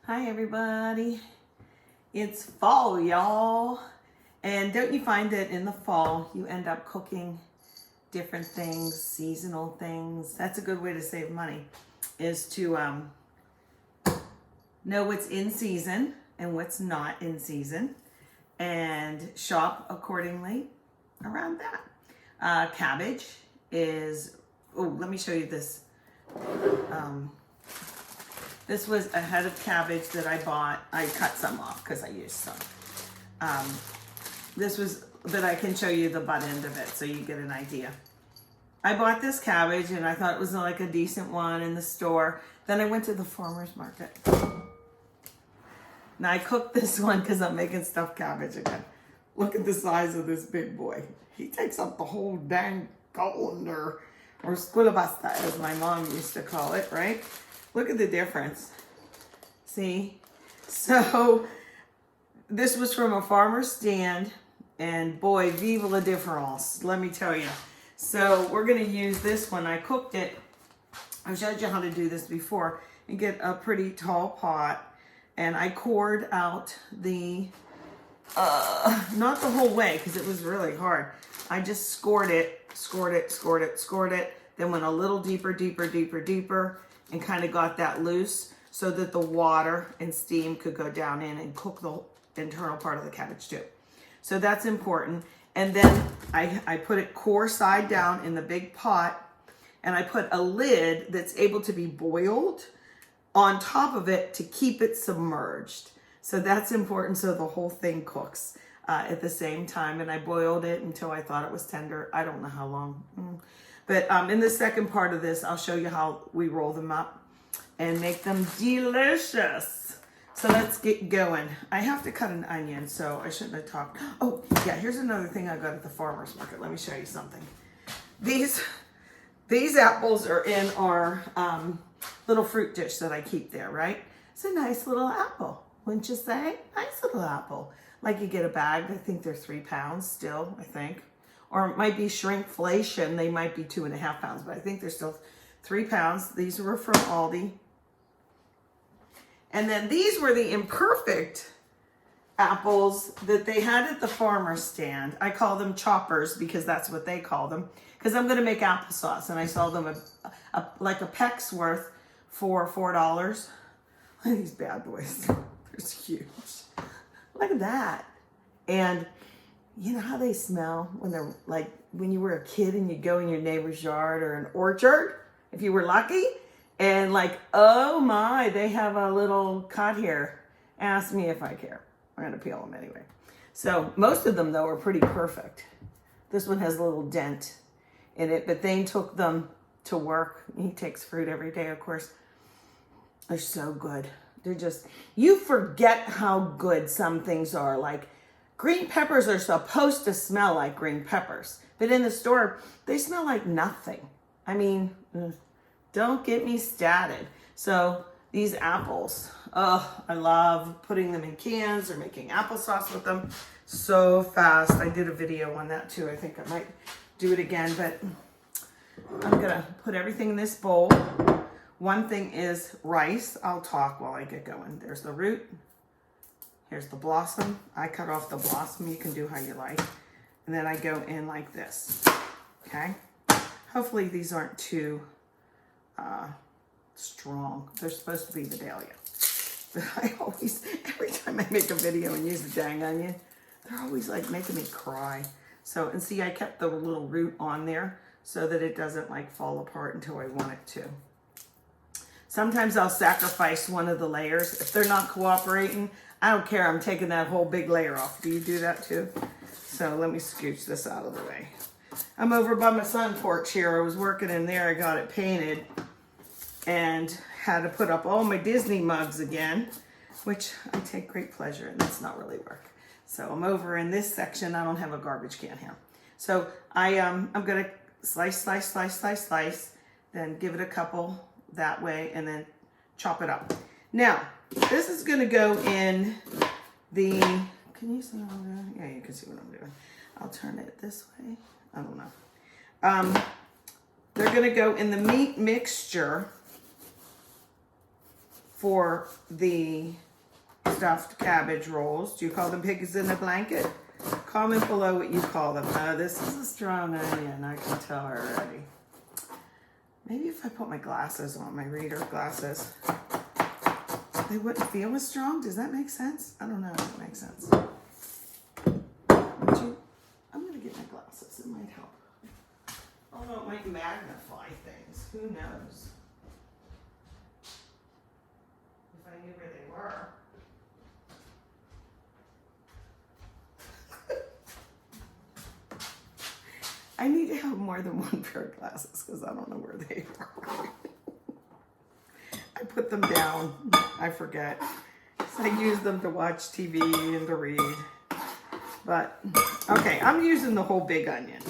Hi everybody. It's fall, y'all. And don't you find that in the fall you end up cooking different things, seasonal things? That's a good way to save money, is to know what's in season and what's not in season and shop accordingly around that. Cabbage is, oh, let me show you this. This was a head of cabbage that I bought. I cut some off because I used some. This was, but I can show you the butt end of it so you get an idea. I bought this cabbage and I thought it was like a decent one in the store. Then I went to the farmer's market. Now I cooked this one because I'm making stuffed cabbage again. Look at the size of this big boy. He takes up the whole dang colander, or squilabasta as my mom used to call it, right? Look at the difference. See? So this was from a farmer's stand, and boy, vive la différence, let me tell you. So we're gonna use this one. I cooked it. I've showed you how to do this before. You get a pretty tall pot, and I cored out the, not the whole way because it was really hard. I just scored it, then went a little deeper, and kind of got that loose so that the water and steam could go down in and cook the internal part of the cabbage too. So that's important. And then I put it core side down in the big pot, and I put a lid that's able to be boiled on top of it to keep it submerged. So that's important so the whole thing cooks at the same time. And I boiled it until I thought it was tender. I don't know how long. But in the second part of this, I'll show you how we roll them up and make them delicious. So let's get going. I have to cut an onion, so I shouldn't have talked. Oh, yeah, here's another thing I got at the farmer's market. Let me show you something. These apples are in our little fruit dish that I keep there, right? It's a nice little apple, wouldn't you say? Nice little apple. Like you get a bag, I think they're 3 pounds still, I think. Or it might be shrinkflation. They might be 2.5 pounds, but I think they're still 3 pounds. These were from Aldi. And then these were the imperfect apples that they had at the farmer's stand. I call them choppers because that's what they call them. Because I'm going to make applesauce, and I sold them like a peck's worth for $4. Look at these bad boys. They're huge. Look at that. And you know how they smell when they're like when you were a kid and you go in your neighbor's yard or an orchard, if you were lucky, and like, oh my, they have a little cut here. Ask me if I care. I'm gonna peel them anyway. So most of them though are pretty perfect. This one has a little dent in it, but Thane took them to work. He takes fruit every day, of course. They're so good. They're just, you forget how good some things are. Like, green peppers are supposed to smell like green peppers, but in the store, they smell like nothing. I mean, don't get me started. So these apples, oh, I love putting them in cans or making applesauce with them so fast. I did a video on that too. I think I might do it again, but I'm gonna put everything in this bowl. One thing is rice. I'll talk while I get going. There's the root. Here's the blossom. I cut off the blossom. You can do how you like. And then I go in like this. Okay? Hopefully these aren't too strong. They're supposed to be the dahlia. But I always, every time I make a video and use the dang onion, they're always like making me cry. So, and see, I kept the little root on there so that it doesn't like fall apart until I want it to. Sometimes I'll sacrifice one of the layers. If they're not cooperating, I don't care. I'm taking that whole big layer off. Do you do that too? So let me scooch this out of the way. I'm over by my sun porch here. I was working in there. I got it painted and had to put up all my Disney mugs again, which I take great pleasure in. That's not really work. So I'm over in this section. I don't have a garbage can here. So I'm going to slice, then give it a couple that way, and then chop it up. Now, this is going to go in the, can you see what I'm doing? Yeah, you can see what I'm doing. I'll turn it this way. I don't know. They're going to go in the meat mixture for the stuffed cabbage rolls. Do you call them pigs in a blanket? Comment below what you call them. This is a strong onion, I can tell already. Maybe if I put my glasses on, my reader glasses, they wouldn't feel as strong. Does that make sense? I don't know if it makes sense. I'm going to get my glasses. It might help. Although it might magnify things. Who knows? If I knew where they were. I need to have more than one pair of glasses because I don't know where they are. I put them down. I forget. So I use them to watch TV and to read. But, okay, I'm using the whole big onion.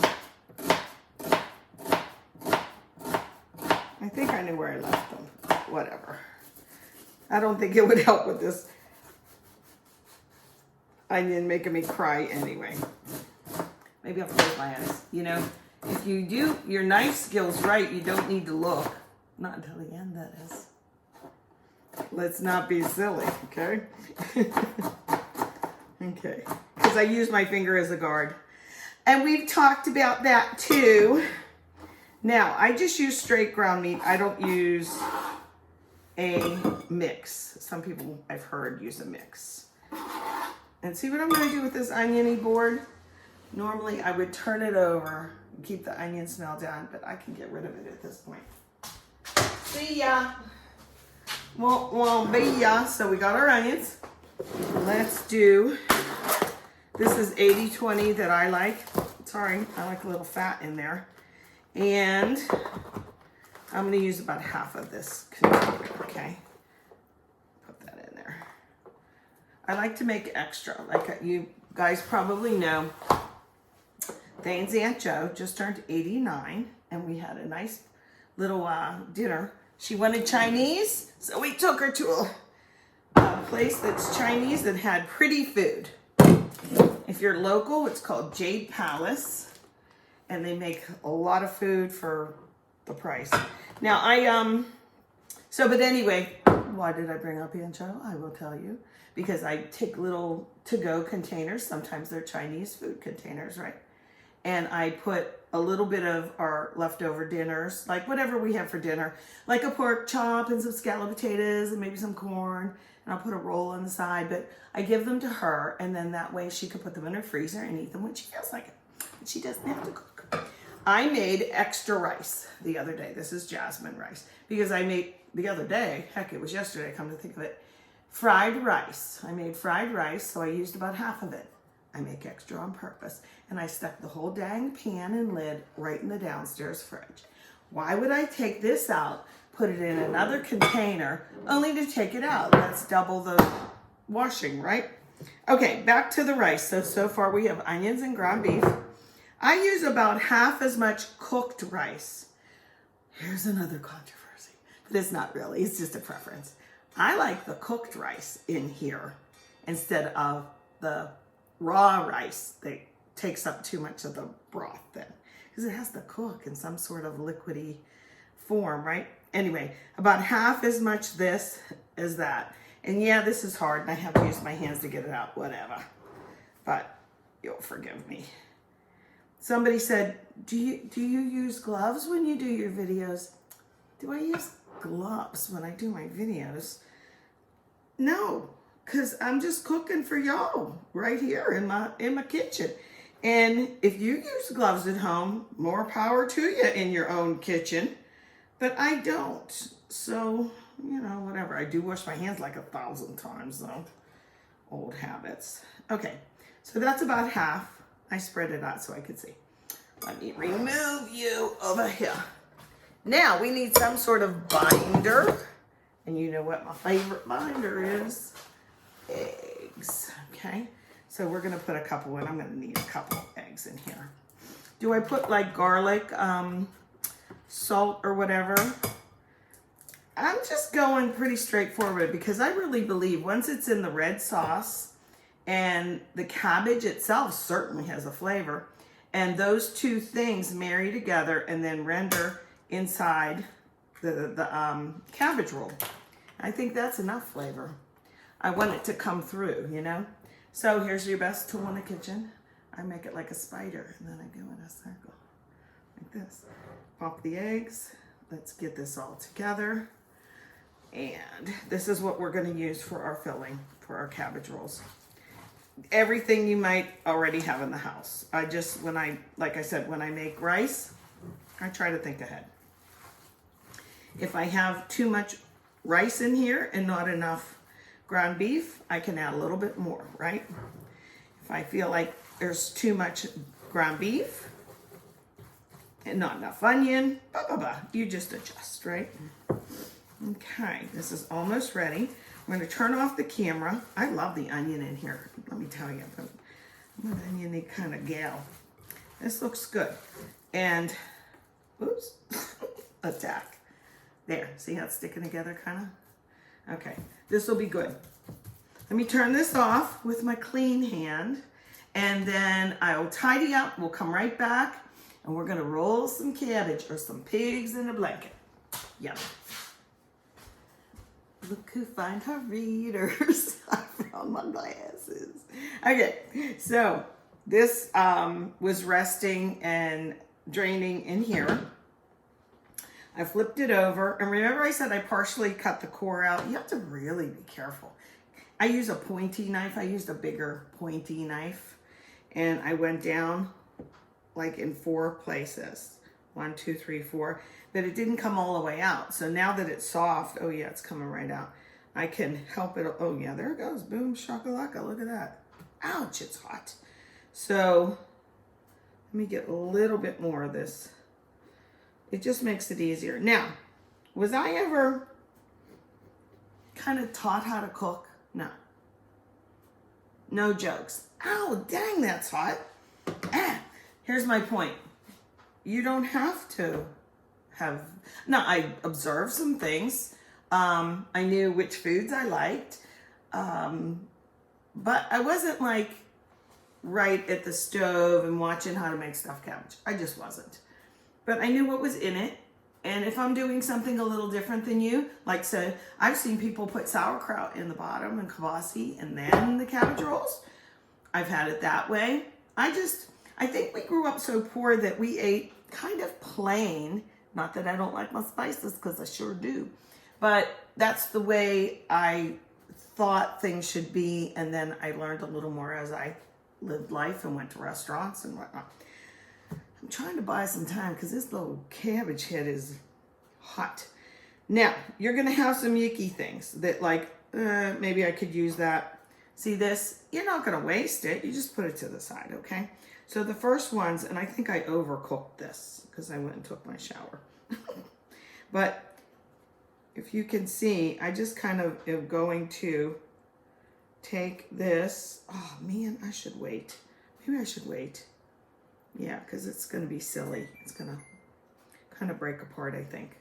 I think I knew where I left them. Whatever. I don't think it would help with this onion making me cry anyway. Maybe I'll close my eyes. You know, if you do your knife skills right, you don't need to look. Not until the end, that is. Let's not be silly, okay? Okay. Because I use my finger as a guard. And we've talked about that too. Now, I just use straight ground meat. I don't use a mix. Some people I've heard use a mix. And see what I'm going to do with this oniony board? Normally, I would turn it over and keep the onion smell down, but I can get rid of it at this point. See ya. Well, be ya. So we got our onions. Let's do, this is 80-20 that I like. Sorry, I like a little fat in there. And I'm going to use about half of this container, okay? Put that in there. I like to make extra. Like you guys probably know, Thane's Aunt Jo just turned 89, and we had a nice little dinner. She wanted Chinese, so we took her to a place that's Chinese that had pretty food. If you're local, it's called Jade Palace, and they make a lot of food for the price. Now, but anyway, why did I bring up Aunt Jo? I will tell you. Because I take little to-go containers. Sometimes they're Chinese food containers, right? And I put a little bit of our leftover dinners, like whatever we have for dinner, like a pork chop and some scalloped potatoes and maybe some corn, and I'll put a roll on the side, but I give them to her, and then that way she could put them in her freezer and eat them when she feels like it. And she doesn't have to cook. I made extra rice the other day. This is jasmine rice, because I made the other day, heck, it was yesterday, come to think of it, fried rice. I made fried rice, so I used about half of it. I make extra on purpose. And I stuck the whole dang pan and lid right in the downstairs fridge. Why would I take this out, put it in another container, only to take it out? That's double the washing, right? Okay, back to the rice. So far we have onions and ground beef. I use about half as much cooked rice. Here's another controversy, but it's not really, it's just a preference. I like the cooked rice in here instead of the raw rice that takes up too much of the broth then, because it has to cook in some sort of liquidy form, right? Anyway, about half as much this as that. And yeah, this is hard and I have to use my hands to get it out, whatever. But you'll forgive me. Somebody said, do you use gloves when you do your videos? Do I use gloves when I do my videos? No, because I'm just cooking for y'all right here in my kitchen. And if you use gloves at home, more power to you in your own kitchen. But I don't. So, you know, whatever. I do wash my hands like 1,000 times though. Old habits. Okay, so that's about half. I spread it out so I could see. Let me remove you over here. Now we need some sort of binder. And you know what my favorite binder is? Eggs, okay? So we're gonna put a couple in. I'm gonna need a couple eggs in here. Do I put like garlic, salt or whatever? I'm just going pretty straightforward because I really believe once it's in the red sauce, and the cabbage itself certainly has a flavor, and those two things marry together and then render inside the cabbage roll. I think that's enough flavor. I want it to come through, you know? So here's your best tool in the kitchen. I make it like a spider, and then I go in a circle, like this. Pop the eggs. Let's get this all together. And this is what we're gonna use for our filling, for our cabbage rolls. Everything you might already have in the house. Like I said, when I make rice, I try to think ahead. If I have too much rice in here and not enough ground beef, I can add a little bit more, right? If I feel like there's too much ground beef and not enough onion, you just adjust, right? Okay, this is almost ready. I'm gonna turn off the camera. I love the onion in here. Let me tell you, I'm an oniony kind of gal. This looks good. And, oops, attack. There, see how it's sticking together kind of? Okay, this will be good. Let me turn this off with my clean hand, and then I'll tidy up. We'll come right back, and we're gonna roll some cabbage or some pigs in a blanket. Yum. Look who find her readers. I found my glasses. Okay, so this was resting and draining in here. I flipped it over, and remember I said I partially cut the core out? You have to really be careful. I use a pointy knife. I used a bigger pointy knife, and I went down like in 4 places. 1, 2, 3, 4. But it didn't come all the way out. So now that it's soft, oh yeah, it's coming right out. I can help it. Oh yeah, there it goes. Boom, shakalaka. Look at that. Ouch, it's hot. So let me get a little bit more of this. It just makes it easier. Now, was I ever kind of taught how to cook? No. No jokes. Ow, dang, that's hot. Here's my point. You don't have to have, now I observed some things. I knew which foods I liked. But I wasn't like right at the stove and watching how to make stuffed cabbage. I just wasn't. But I knew what was in it. And if I'm doing something a little different than you, like so, I've seen people put sauerkraut in the bottom and kvasse and then the cabbage rolls. I've had it that way. I think we grew up so poor that we ate kind of plain. Not that I don't like my spices, because I sure do. But that's the way I thought things should be. And then I learned a little more as I lived life and went to restaurants and whatnot. I'm trying to buy some time because this little cabbage head is hot. Now, you're going to have some yucky things that like, maybe I could use that. See this? You're not going to waste it. You just put it to the side, okay? So the first ones, and I think I overcooked this because I went and took my shower. But if you can see, I just kind of am going to take this. Oh man, I should wait. Maybe I should wait. Yeah, because it's going to be silly. It's going to kind of break apart, I think.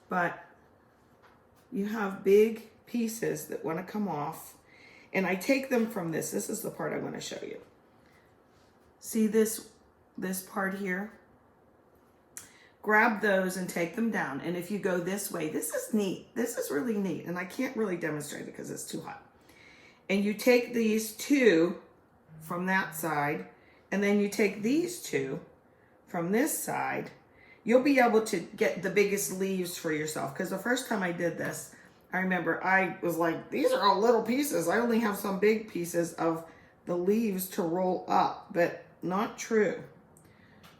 But you have big pieces that want to come off. And I take them from this. This is the part I want to show you. See this part here? Grab those and take them down. And if you go this way, this is neat. This is really neat. And I can't really demonstrate it because it's too hot. And you take these two from that side, and then you take these two from this side. You'll be able to get the biggest leaves for yourself. Because the first time I did this, I remember I was like, these are all little pieces. I only have some big pieces of the leaves to roll up, but not true.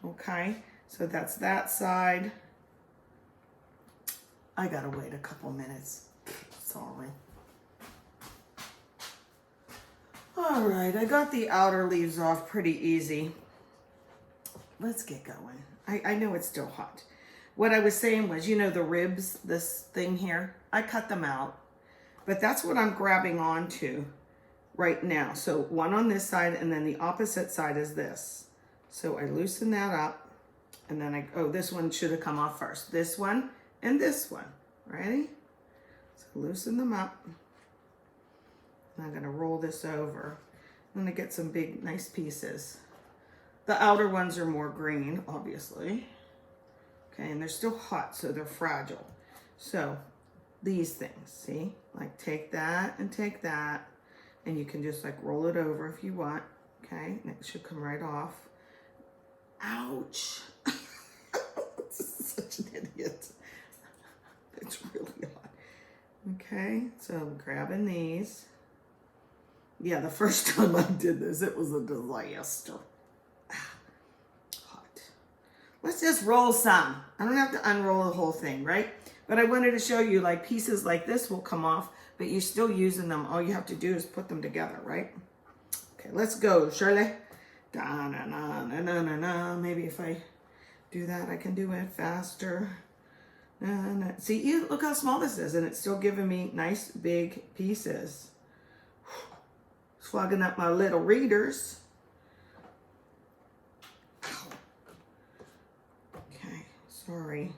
Okay, so that's that side. I gotta wait a couple minutes. Sorry. All right, I got the outer leaves off pretty easy. Let's get going. I know it's still hot. What I was saying was, you know, the ribs, this thing here, I cut them out, but that's what I'm grabbing onto right now. So one on this side, and then the opposite side is this. So I loosen that up, and then this one should have come off first. This one and this one. Ready? So loosen them up. And I'm gonna roll this over. I'm gonna get some big, nice pieces. The outer ones are more green, obviously. Okay, and they're still hot, so they're fragile. So these things, see? Like take that, and you can just like roll it over if you want, okay? And it should come right off. Ouch. Such an idiot. It's really hot. Okay, so I'm grabbing these. Yeah, the first time I did this, it was a disaster. Hot. Let's just roll some. I don't have to unroll the whole thing, right? But I wanted to show you like pieces like this will come off, but you're still using them. All you have to do is put them together, right? Okay, let's go, Shirley. Da, na, na, na, na, na, na. Maybe if I do that, I can do it faster. Na, na. See, look how small this is, and it's still giving me nice big pieces. Clogging up my little readers. Okay, sorry.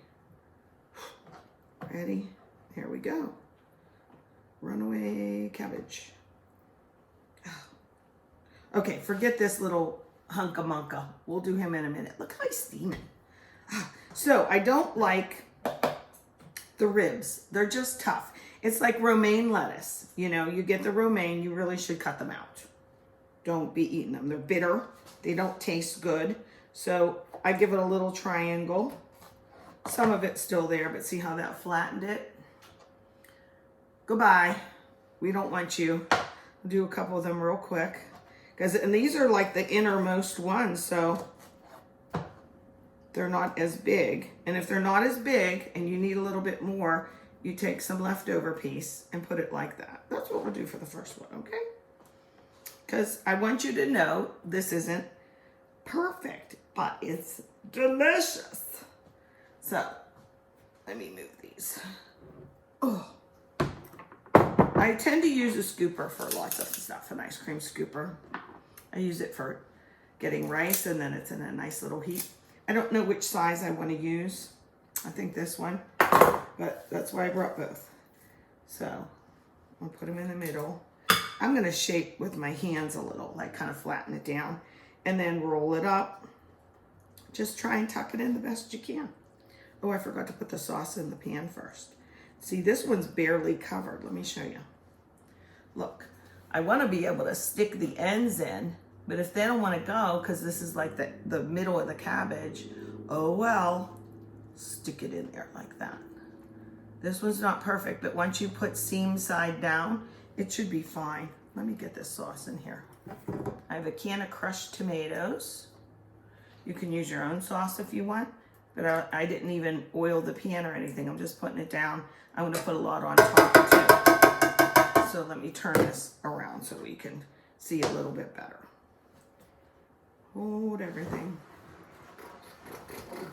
Ready? Here we go. Runaway cabbage. Okay, forget this little hunka-munka. We'll do him in a minute. Look how he's steaming. So I don't like the ribs. They're just tough. It's like romaine lettuce. You know, you get the romaine, you really should cut them out. Don't be eating them. They're bitter. They don't taste good. So I give it a little triangle. Some of it's still there, but see how that flattened it? Goodbye. We don't want you. I'll do a couple of them real quick. And these are like the innermost ones, so they're not as big. And if they're not as big and you need a little bit more, you take some leftover piece and put it like that. That's what we'll do for the first one, okay? Because I want you to know this isn't perfect, but it's delicious. So, let me move these. Oh. I tend to use a scooper for lots of stuff, an ice cream scooper. I use it for getting rice, and then it's in a nice little heap. I don't know which size I want to use. I think this one. But that's why I brought both. So I'll put them in the middle. I'm going to shape with my hands a little, like kind of flatten it down, and then roll it up. Just try and tuck it in the best you can. Oh, I forgot to put the sauce in the pan first. See, this one's barely covered. Let me show you. Look, I want to be able to stick the ends in, but if they don't want to go, because this is like the middle of the cabbage, oh well, stick it in there like that. This one's not perfect, but once you put seam side down, it should be fine. Let me get this sauce in here. I have a can of crushed tomatoes. You can use your own sauce if you want, but I didn't even oil the pan or anything. I'm just putting it down. I'm gonna put a lot on top too. So let me turn this around so we can see a little bit better. Hold everything.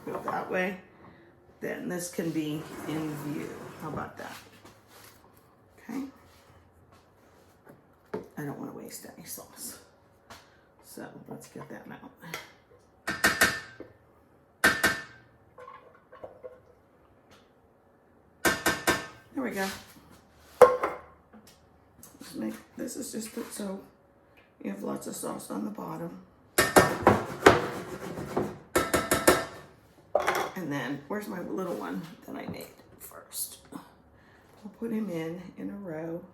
Go that way. Then this can be in view. How about that? Okay. I don't want to waste any sauce. So let's get that out. There we go. This is just so you have lots of sauce on the bottom. And then, where's my little one that I made first? I'll put him in a row.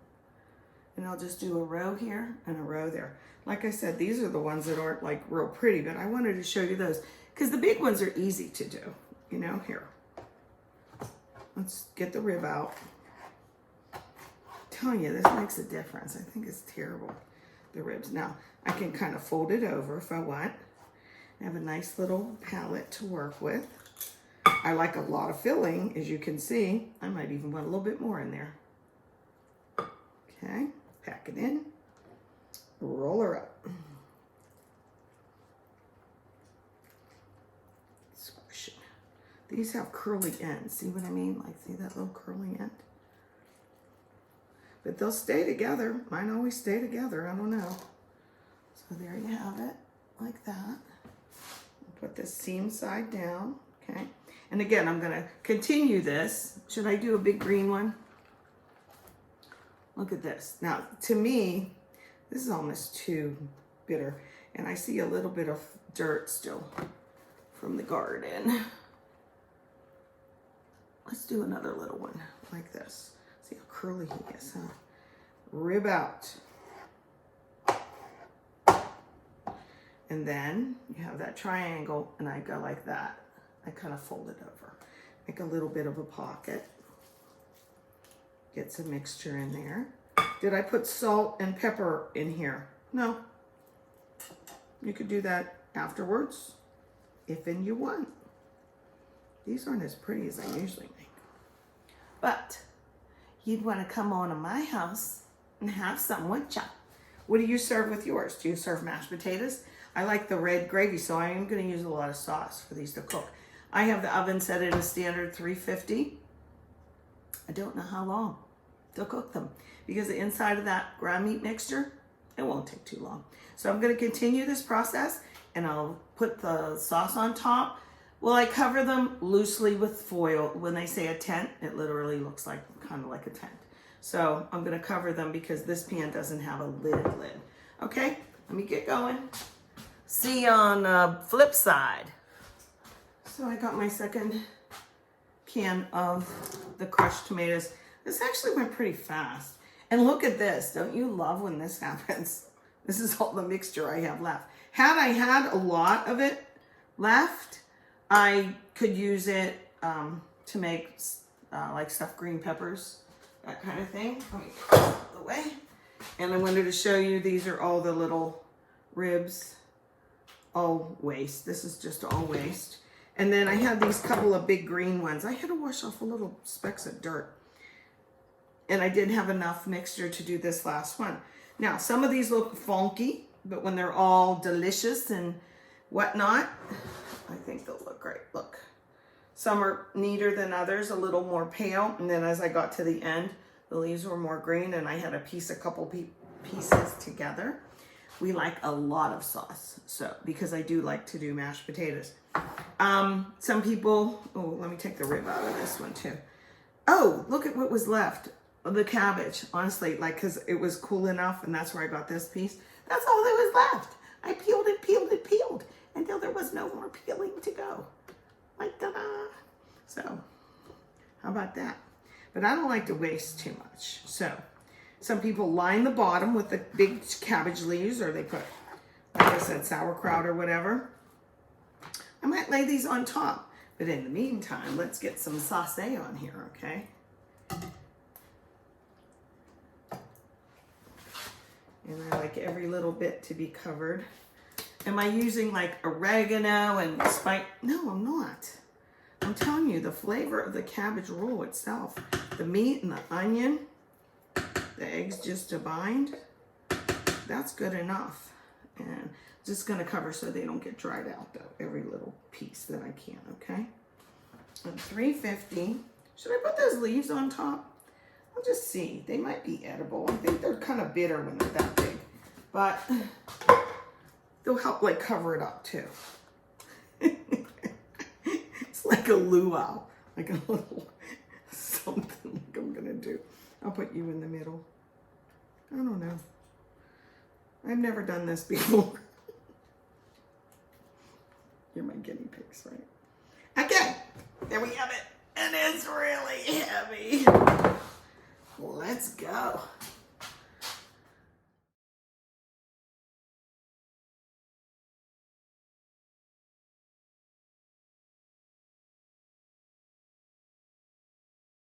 And I'll just do a row here and a row there. Like I said, these are the ones that aren't like real pretty, but I wanted to show you those. Because the big ones are easy to do. You know, here. Let's get the rib out. I'm telling you, this makes a difference. I think it's terrible, the ribs. Now, I can kind of fold it over if I want. I have a nice little palette to work with. I like a lot of filling, as you can see. I might even want a little bit more in there. Okay, pack it in, roll her up. Squish it. These have curly ends. See what I mean? Like, see that little curly end? But they'll stay together. Mine always stay together. I don't know. So there you have it, like that. Put this seam side down, okay? And again, I'm gonna continue this. Should I do a big green one? Look at this. Now, to me, this is almost too bitter. And I see a little bit of dirt still from the garden. Let's do another little one like this. See how curly he is, huh? Rib out. And then you have that triangle, and I go like that. I kind of fold it over. Make a little bit of a pocket. Get some mixture in there. Did I put salt and pepper in here? No. You could do that afterwards, if and you want. These aren't as pretty as I usually make. But you'd want to come on to my house and have some, wouldn't ya? What do you serve with yours? Do you serve mashed potatoes? I like the red gravy, so I am going to use a lot of sauce for these to cook. I have the oven set at a standard 350. I don't know how long to cook them because the inside of that ground meat mixture, it won't take too long. So I'm going to continue this process, and I'll put the sauce on top. Well, I cover them loosely with foil. When they say a tent, it literally looks like kind of like a tent. So I'm going to cover them because this pan doesn't have a lid. Okay, let me get going. See you on the flip side. So I got my second can of the crushed tomatoes. This actually went pretty fast. And look at this. Don't you love when this happens? This is all the mixture I have left. Had I had a lot of it left, I could use it to make like stuffed green peppers, that kind of thing. Let me put it out of the way. And I wanted to show you, these are all the little ribs, all waste. This is just all waste. And then I had these couple of big green ones. I had to wash off a little specks of dirt. And I didn't have enough mixture to do this last one. Now, some of these look funky, but when they're all delicious and whatnot, I think they'll look great. Look, some are neater than others, a little more pale. And then as I got to the end, the leaves were more green, and I had a couple pieces together. We like a lot of sauce, so because I do like to do mashed potatoes. Some people, oh, let me take the rib out of this one too. Oh, look at what was left. The cabbage, honestly, like, because it was cool enough, and that's where I got this piece. That's all that was left. I peeled it, until there was no more peeling to go. Like, ta-da. So, how about that? But I don't like to waste too much. So, some people line the bottom with the big cabbage leaves, or they put, like I said, sauerkraut or whatever. I might lay these on top. But in the meantime, let's get some sauce on here, okay? And I like every little bit to be covered. Am I using like oregano and spice? No, I'm not. I'm telling you, the flavor of the cabbage roll itself, the meat and the onion, the eggs just to bind, that's good enough. And just gonna cover so they don't get dried out though, every little piece that I can, okay? And 350, should I put those leaves on top? I'll just see, they might be edible. I think they're kind of bitter when they're that big, but they'll help like cover it up too. It's like a luau, like a little something like I'm gonna do. I'll put you in the middle. I don't know. I've never done this before. You're my guinea pigs, right? Okay, there we have it. And it's really heavy. Let's go.